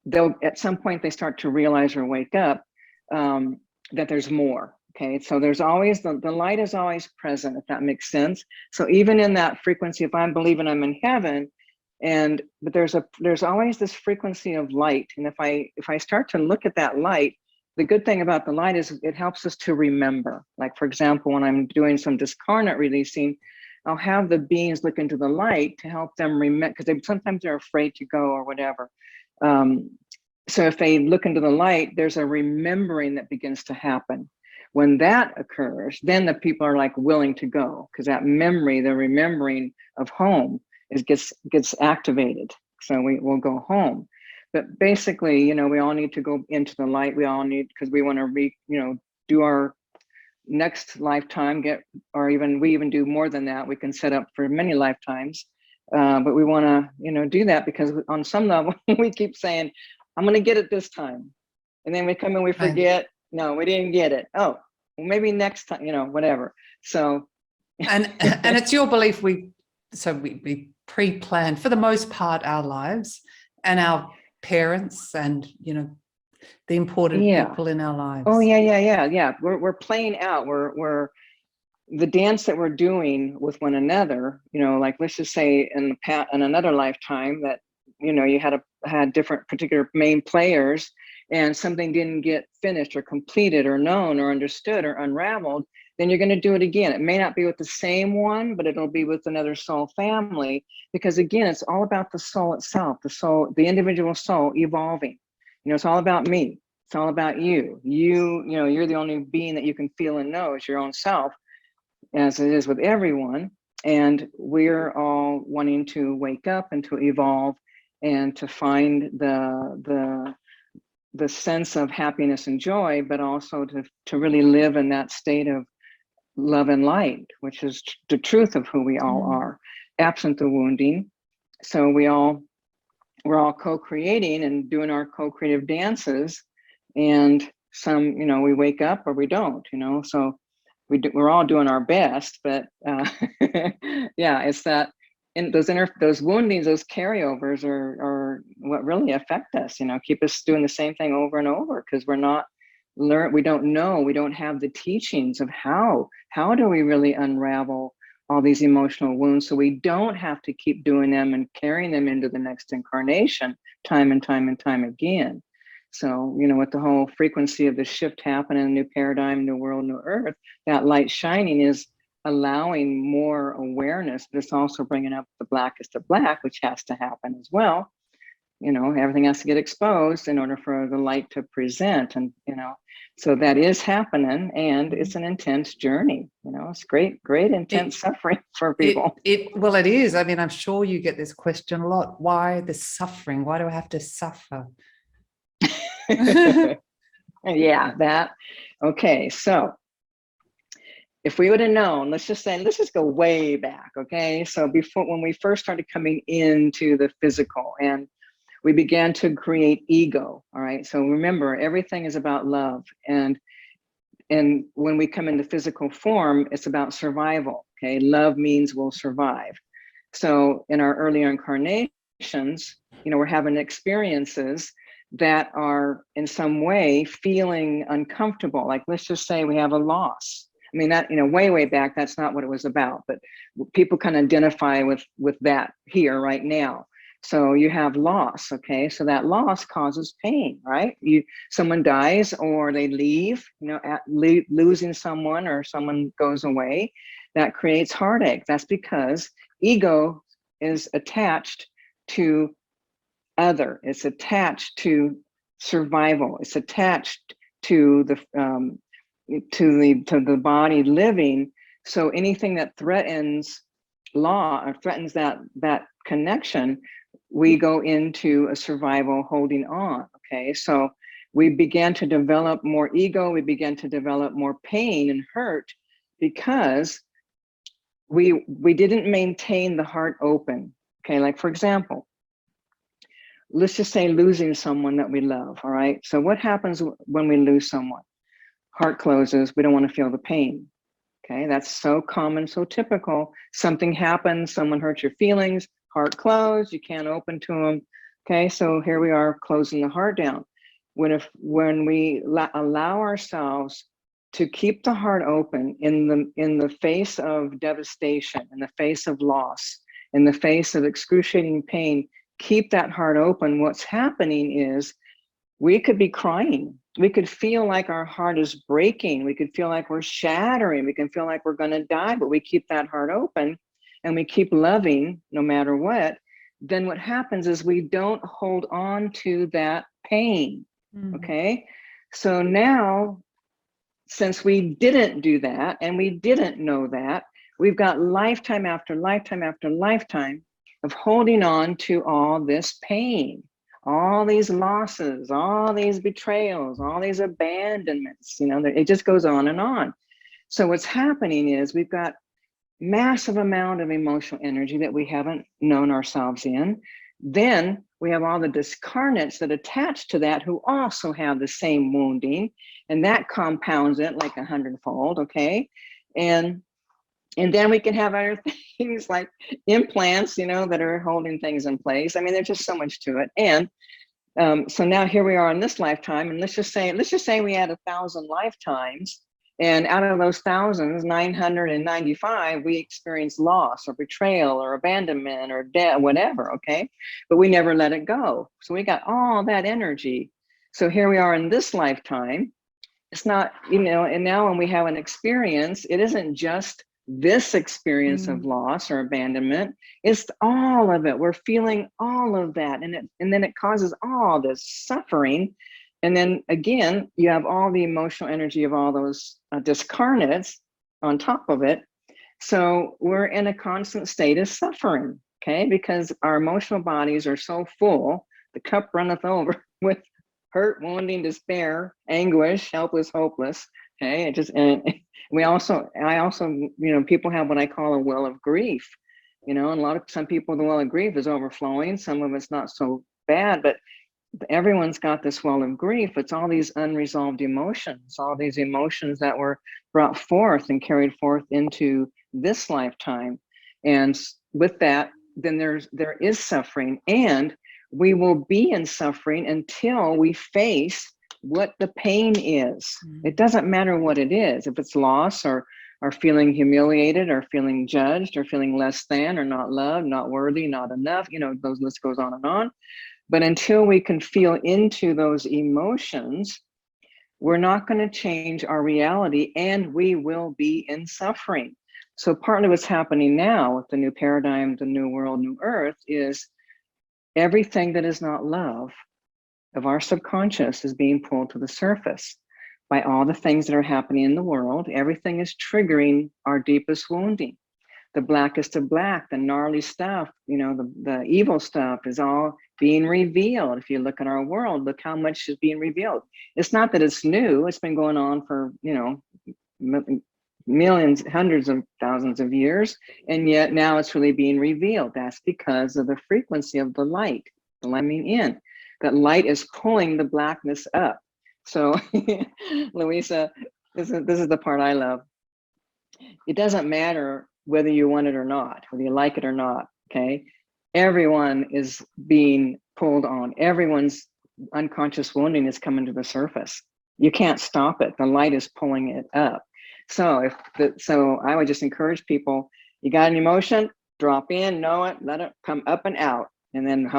Speaker 1: they'll, at some point, they start to realize or wake up that there's more. Okay, so there's always, the light is always present, if that makes sense. So even in that frequency, if I'm believing I'm in heaven, but there's always this frequency of light. And if I start to look at that light, the good thing about the light is it helps us to remember. Like, for example, when I'm doing some discarnate releasing, I'll have the beings look into the light to help them remember, because sometimes they're afraid to go or whatever. So if they look into the light, there's a remembering that begins to happen. When that occurs, then the people are like willing to go, because that memory, the remembering of home, gets activated. So we'll go home. But basically, we all need to go into the light. We all need, because we want to do our next lifetime, we even do more than that. We can set up for many lifetimes. But we want to, do that, because on some level, we keep saying, I'm going to get it this time. And then we come and we forget, no, we didn't get it. Oh, well, maybe next time, whatever. So.
Speaker 2: And it's your belief we pre-plan, for the most part, our lives and our parents and, the important people in our lives.
Speaker 1: Oh, yeah. We're playing out. We're the dance that we're doing with one another, like, let's just say in another lifetime that, you had different particular main players, and something didn't get finished or completed or known or understood or unraveled, then you're going to do it again. It may not be with the same one, but it'll be with another soul family, because again, it's all about the soul itself, the individual soul evolving. It's all about me. It's all about you. You're the only being that you can feel and know is your own self, as it is with everyone. And we're all wanting to wake up and to evolve and to find the sense of happiness and joy, but also to really live in that state of love and light, which is the truth of who we all are, absent the wounding. So we're all co-creating and doing our co-creative dances, and some, we wake up or we don't, so we're all doing our best, but yeah, it's that those woundings, those carryovers are what really affect us, keep us doing the same thing over and over, because we don't know, we don't have the teachings of how do we really unravel all these emotional wounds, so we don't have to keep doing them and carrying them into the next incarnation time and time and time again. So, with the whole frequency of the shift happening, new paradigm, new world, new earth, that light shining is allowing more awareness, but it's also bringing up the blackest of black, which has to happen as well. Everything has to get exposed in order for the light to present. And, so that is happening, and it's an intense journey. It's great, intense suffering for people.
Speaker 2: Well, it is. I mean, I'm sure you get this question a lot. Why the suffering? Why do I have to suffer?
Speaker 1: Yeah, okay. So if we would have known, let's just go way back. Okay. So when we first started coming into the physical and we began to create ego. All right. So remember, everything is about love. And when we come into physical form, it's about survival. Okay. Love means we'll survive. So in our earlier incarnations, we're having experiences that are in some way feeling uncomfortable. Like, let's just say we have a loss. I mean, that, way back, that's not what it was about, but people can identify with that here right now. So you have loss, okay? So that loss causes pain, right? Someone dies or they leave, losing someone or someone goes away, that creates heartache. That's because ego is attached to other, it's attached to survival, it's attached to the body living. So anything that threatens law or threatens that connection, we go into a survival holding on. Okay, so we began to develop more ego, we began to develop more pain and hurt because we didn't maintain the heart open. Okay, like, for example, let's just say losing someone that we love, all right? So what happens when we lose someone? Heart closes, we don't want to feel the pain. Okay, that's so common, so typical. Something happens, someone hurts your feelings, heart closed, you can't open to them. Okay, so here we are closing the heart down. When we allow ourselves to keep the heart open in the face of devastation, in the face of loss, in the face of excruciating pain, keep that heart open. What's happening is we could be crying. We could feel like our heart is breaking. We could feel like we're shattering. We can feel like we're going to die, but we keep that heart open and we keep loving no matter what. Then what happens is we don't hold on to that pain. Okay. So now, since we didn't do that and we didn't know that, we've got lifetime after lifetime after lifetime of holding on to all this pain, all these losses, all these betrayals, all these abandonments, you know, it just goes on and on. So what's happening is we've got massive amount of emotional energy that we haven't known ourselves in. Then we have all the discarnates that attach to that who also have the same wounding, and that compounds it like 100-fold, okay? And then we can have other things like implants, you know, that are holding things in place. I mean, there's just so much to it. And so now here we are in this lifetime, and let's just say we had 1,000 lifetimes, and out of those thousands, 995, we experienced loss or betrayal or abandonment or death, whatever, okay? But we never let it go. So we got all that energy. So here we are in this lifetime. It's not, you know, and now when we have an experience, it isn't just this experience of loss or abandonment, it's all of it. We're feeling all of that, and then it causes all this suffering. And then again, you have all the emotional energy of all those discarnates on top of it. So we're in a constant state of suffering, okay? Because our emotional bodies are so full, the cup runneth over with hurt, wounding, despair, anguish, helpless, hopeless. Okay, I also, you know, people have what I call a well of grief, you know, and some people, the well of grief is overflowing. Some of it's not so bad, but everyone's got this well of grief. It's all these unresolved emotions, all these emotions that were brought forth and carried forth into this lifetime. And with that, then there is suffering, and we will be in suffering until we face what the pain is. It doesn't matter what it is. If it's loss or feeling humiliated or feeling judged or feeling less than or not loved, not worthy, not enough, you know, those list goes on and on. But until we can feel into those emotions, we're not going to change our reality, and we will be in suffering. So partly what's happening now with the new paradigm, the new world, new earth, is everything that is not love of our subconscious is being pulled to the surface by all the things that are happening in the world. Everything is triggering our deepest wounding. The blackest of black, the gnarly stuff, you know, the evil stuff is all being revealed. If you look at our world, look how much is being revealed. It's not that it's new. It's been going on for, you know, millions, hundreds of thousands of years. And yet now it's really being revealed. That's because of the frequency of the light coming in. That light is pulling the blackness up. So Luisa, this is the part I love. It doesn't matter whether you want it or not, whether you like it or not, okay? Everyone is being pulled on. Everyone's unconscious wounding is coming to the surface. You can't stop it. The light is pulling it up. So so I would just encourage people, you got an emotion, drop in, know it, let it come up and out. And then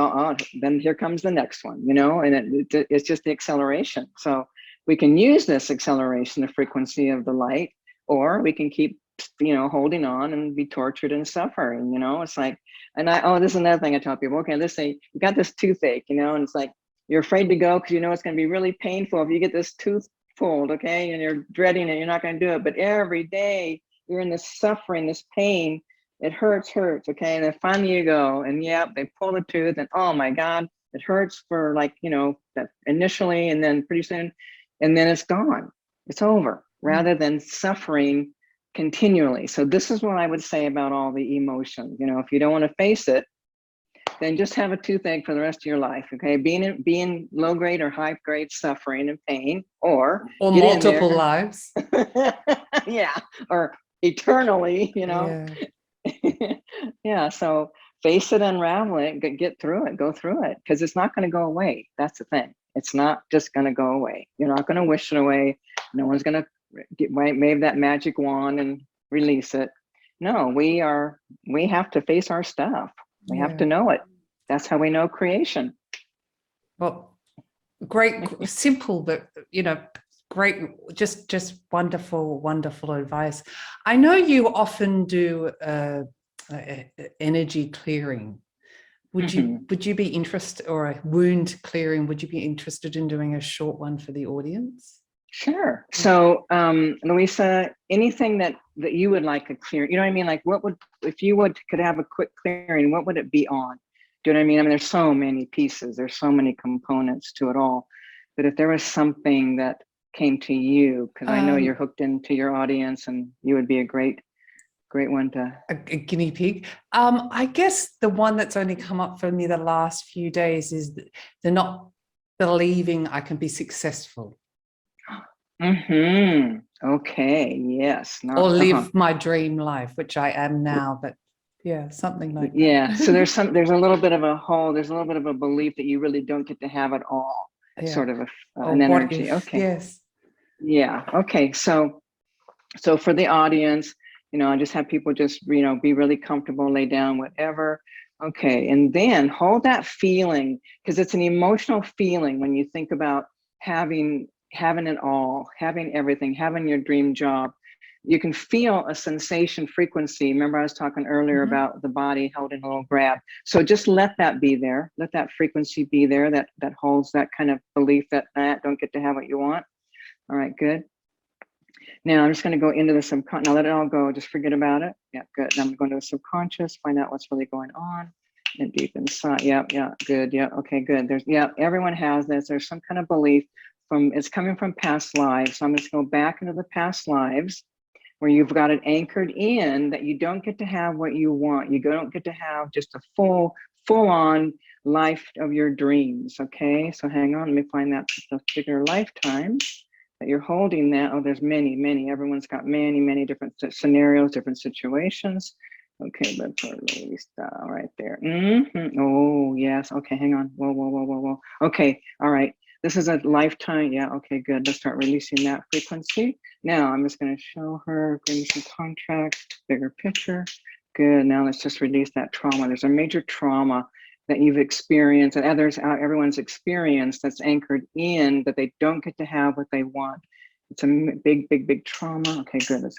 Speaker 1: then here comes the next one, you know, and it's just the acceleration. So we can use this acceleration, the frequency of the light, or we can keep, you know, holding on and be tortured and suffering, you know. It's like, and this is another thing I tell people, okay, let's say you got this toothache, you know, and it's like, you're afraid to go because you know it's going to be really painful if you get this tooth pulled, okay, and you're dreading it, you're not going to do it. But every day you're in this suffering, this pain, it hurts, okay, and then finally you go, and yep, they pull the tooth, and oh my God, it hurts for like, you know, that initially, and then pretty soon, and then it's gone, it's over, rather than suffering continually. So this is what I would say about all the emotions. You know, if you don't want to face it, then just have a toothache for the rest of your life. Okay, being low grade or high grade suffering and pain, or get
Speaker 2: multiple
Speaker 1: in there.
Speaker 2: lives.
Speaker 1: Yeah, or eternally, you know.
Speaker 2: Yeah.
Speaker 1: Yeah, so face it, unravel it, get through it, go through it, because it's not going to go away. That's the thing. It's not just going to go away. You're not going to wish it away. No one's going to wave that magic wand and release it. No, we have to face our stuff. We have to know it. That's how we know creation.
Speaker 2: Well, great, simple, but great, just wonderful, wonderful advice. I know you often do energy clearing. Would you be interested, or a wound clearing? Would you be interested in doing a short one for the audience?
Speaker 1: Sure. So, Luisa, anything that you would like a clear, you know what I mean? Like, what would, if you could have a quick clearing, what would it be on? Do you know what I mean? I mean, there's so many pieces, there's so many components to it all. But if there was something that came to you, because I know you're hooked into your audience, and you would be a great one to.
Speaker 2: A guinea pig. I guess the one that's only come up for me the last few days is that they're not believing I can be successful.
Speaker 1: Okay. Yes.
Speaker 2: Or live my dream life, which I am now, but yeah, something like that.
Speaker 1: Yeah. So there's a little bit of a hole. There's a little bit of a belief that you really don't get to have it all. It's sort of an energy. Okay.
Speaker 2: Yes.
Speaker 1: Yeah. Okay. So for the audience, I just have people just, be really comfortable, lay down, whatever. Okay. And then hold that feeling, because it's an emotional feeling when you think about having it all, having everything, having your dream job. You can feel a sensation frequency. Remember, I was talking earlier about the body holding a little grab. So just let that be there. Let that frequency be there, that holds that kind of belief that don't get to have what you want. All right, good. Now I'm just going to go into the subconscious. Now let it all go. Just forget about it. Yeah, good. Now I'm going to the subconscious, find out what's really going on. And deep inside. Yeah, good. Yeah, okay, good. Everyone has this. There's some kind of belief it's coming from past lives. So I'm just going to go back into the past lives where you've got it anchored in that you don't get to have what you want. You don't get to have just a full on life of your dreams. Okay, so hang on. Let me find that particular lifetime that you're holding that. Oh, there's many. Everyone's got many different scenarios, different situations. Okay, let's release that right there. Oh, yes. Okay, hang on. Whoa. Okay, all right. This is a lifetime. Yeah, okay, good. Let's start releasing that frequency. Now I'm just going to show her, bring some contract, bigger picture. Good. Now let's just release that trauma. There's a major trauma that you've experienced and everyone's experienced that's anchored in that they don't get to have what they want. It's a big trauma. Okay, good. Let's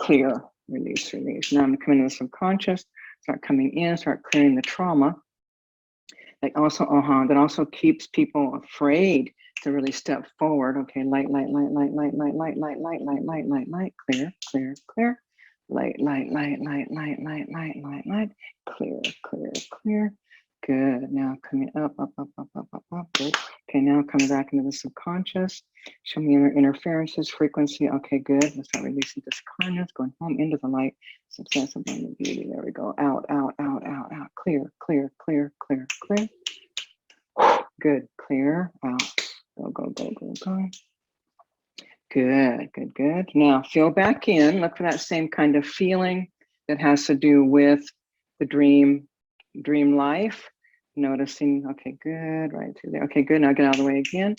Speaker 1: clear, release. Now I'm coming into the subconscious, start coming in, start clearing the trauma. That also keeps people afraid to really step forward. Okay, light, clear. Light, clear. Good. Now coming up. Good. Okay, now coming back into the subconscious. Show me interferences, frequency. Okay, good. Let's start releasing this kindness, going home into the light. Success, abundant beauty. There we go. Out. Clear. Good. Clear. Out. Go. Good. Now feel back in. Look for that same kind of feeling that has to do with the dream life. Noticing. Okay, good. Right through there. Okay, good. Now get out of the way again.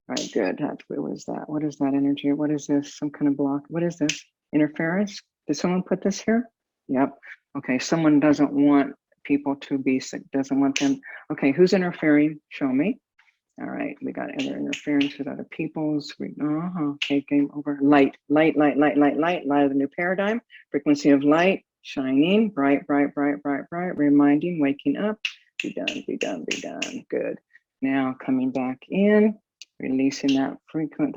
Speaker 1: All right, good. What is that? What is that energy? What is this? Some kind of block. What is this? Interference? Did someone put this here? Yep. Okay, someone doesn't want people to be sick, doesn't want them. Okay, who's interfering? Show me. All right, we got other interference with other people's. Okay, game over. Light of the new paradigm. Frequency of light, shining, bright, reminding, waking up. Be done. Good. Now coming back in, releasing that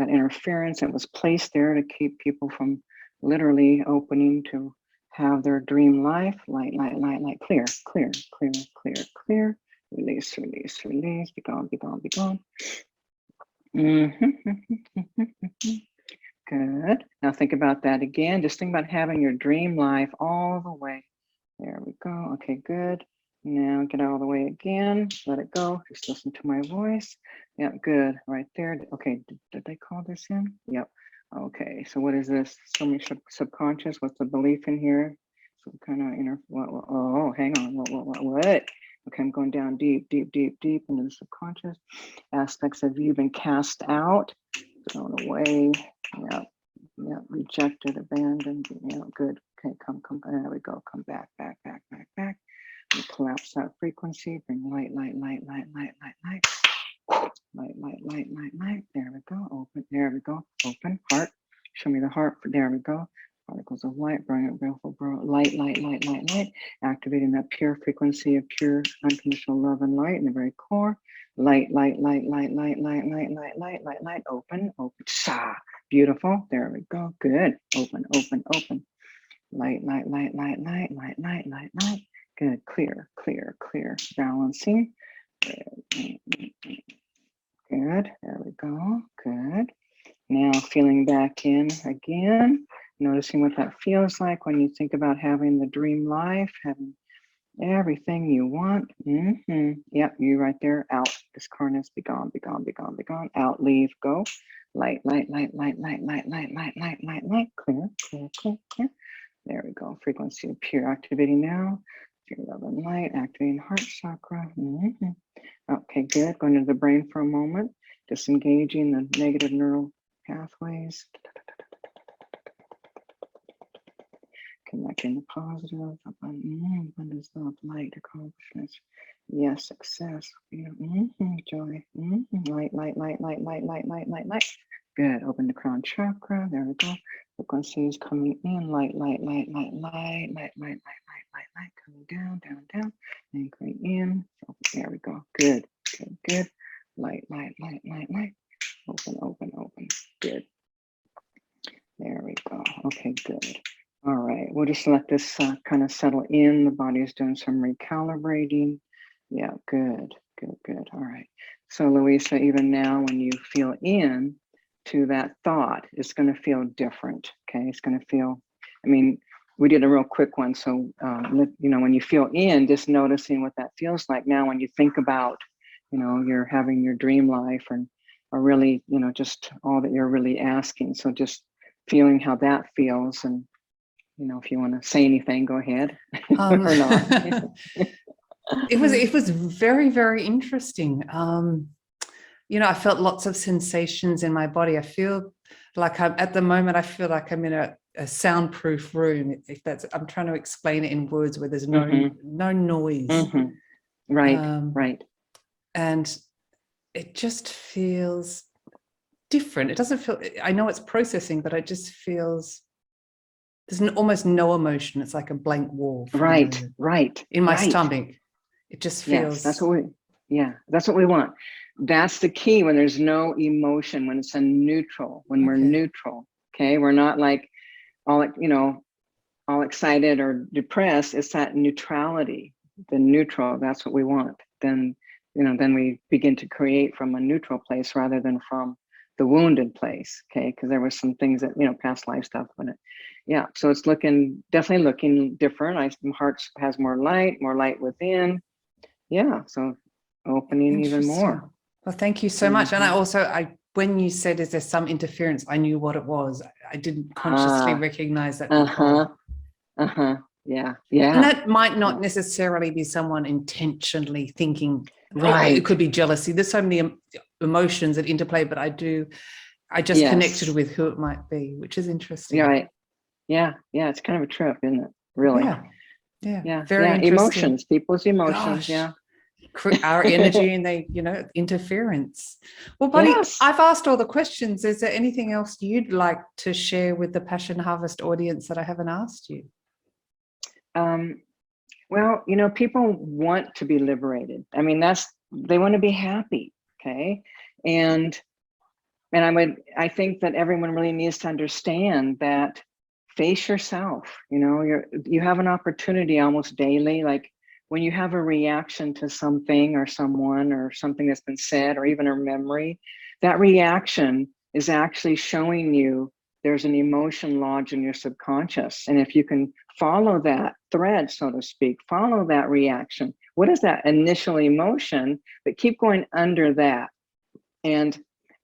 Speaker 1: interference that was placed there to keep people from literally opening to have their dream life. Light, clear. Release. Be gone. Good. Now think about that again. Just think about having your dream life all the way. There we go. Okay, good. Now get out of the way again. Let it go. Just listen to my voice. Yeah, good. Right there. Okay, did they call this in? Yep. Okay, so what is this? So many subconscious. What's the belief in here? So kind of inner. Oh, hang on. What? Okay, I'm going down deep into the subconscious. Aspects of you been cast out, thrown away. Yeah, rejected, abandoned. Yeah, good. Okay, come. There we go. Come back. And collapse that frequency. Bring light. Light. There we go. Open. There we go. Open. Heart. Show me the heart. There we go. Particles of light. Bring it. Beautiful. Light. Activating that pure frequency of pure unconditional love and light in the very core. Light. Open. Sa. Beautiful. There we go. Good. Open. Light. Good. Clear. Balancing. Good. There we go. Good. Now feeling back in again. Noticing what that feels like when you think about having the dream life, having everything you want. Yep, you right there. Out. Discarnate. Be gone. Out. Leave. Go. Light. Clear. There we go. Frequency of pure activating now. Pure love and light. Activating heart chakra. Okay, good. Going into the brain for a moment. Disengaging the negative neural pathways. Connecting the positive. Abundance, love, light, accomplishments. Yes, success. Joy. Light. Good. Open the crown chakra. There we go. Frequencies coming in. Light. Coming down. Anchoring in. There we go. Good. Light. Open. Good. There we go. Okay, good. All right. We'll just let this kind of settle in. The body is doing some recalibrating. Yeah, good. All right. So Luisa, even now when you feel in to that thought, it's going to feel different. Okay. It's going to feel, I mean, we did a real quick one. So, when you feel in, just noticing what that feels like. Now, when you think about, you're having your dream life or really, just all that you're really asking. So just feeling how that feels. And, if you want to say anything, go ahead or not.
Speaker 2: It was very, very interesting. I felt lots of sensations in my body. I feel like at the moment, I feel like I'm in a soundproof room. I'm trying to explain it in words where there's no noise.
Speaker 1: Right.
Speaker 2: And it just feels different. It doesn't feel, I know it's processing, but it just feels, there's almost no emotion. It's like a blank wall.
Speaker 1: Right.
Speaker 2: In my stomach. It just feels.
Speaker 1: Yes, that's what we want. That's the key when there's no emotion, when it's a neutral, when we're neutral. Okay. We're not like all excited or depressed. It's that neutrality, the neutral. That's what we want. Then we begin to create from a neutral place rather than from the wounded place. Okay. Because there were some things that, past life stuff in it. Yeah. So it's definitely looking different. Heart has more light within. Yeah. So opening even more.
Speaker 2: Well, thank you so much. And I when you said, is there some interference? I knew what it was. I didn't consciously recognize that before.
Speaker 1: Yeah.
Speaker 2: And that might not necessarily be someone intentionally thinking,
Speaker 1: right.
Speaker 2: It could be jealousy. There's so many emotions that interplay, but I just connected with who it might be, which is interesting.
Speaker 1: Right. Yeah. It's kind of a trip, isn't it? Really?
Speaker 2: Yeah. Very interesting.
Speaker 1: Emotions, people's emotions.
Speaker 2: Gosh. Our energy and interference. Well, Bonnie, I've asked all the questions. Is there anything else you'd like to share with the Passion Harvest audience that I haven't asked you?
Speaker 1: Well, people want to be liberated. I mean, they want to be happy. Okay. And I think that everyone really needs to understand that face yourself, you have an opportunity almost daily, like when you have a reaction to something or someone or something that's been said or even a memory, that reaction is actually showing you there's an emotion lodged in your subconscious. And if you can follow that thread, so to speak, follow that reaction, what is that initial emotion, but keep going under that. And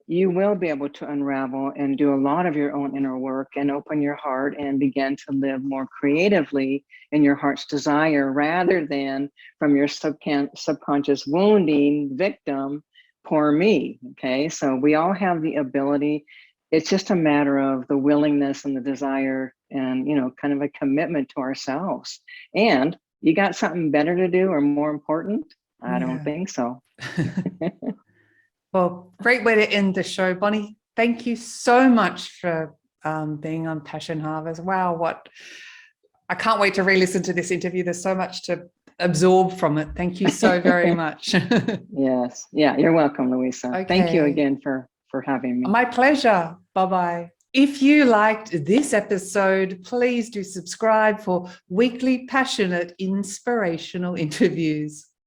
Speaker 1: you will be able to unravel and do a lot of your own inner work and open your heart and begin to live more creatively in your heart's desire, rather than from your subconscious wounding victim, poor me. Okay, so we all have the ability. It's just a matter of the willingness and the desire and, you know, kind of a commitment to ourselves. And you got something better to do or more important? I don't think so.
Speaker 2: Well, great way to end the show. Bonnie, thank you so much for being on Passion Harvest. Wow, I can't wait to re-listen to this interview. There's so much to absorb from it. Thank you so very much.
Speaker 1: Yes. Yeah, you're welcome, Luisa.
Speaker 2: Okay.
Speaker 1: Thank you again for having me.
Speaker 2: My pleasure. Bye-bye. If you liked this episode, please do subscribe for weekly passionate, inspirational interviews.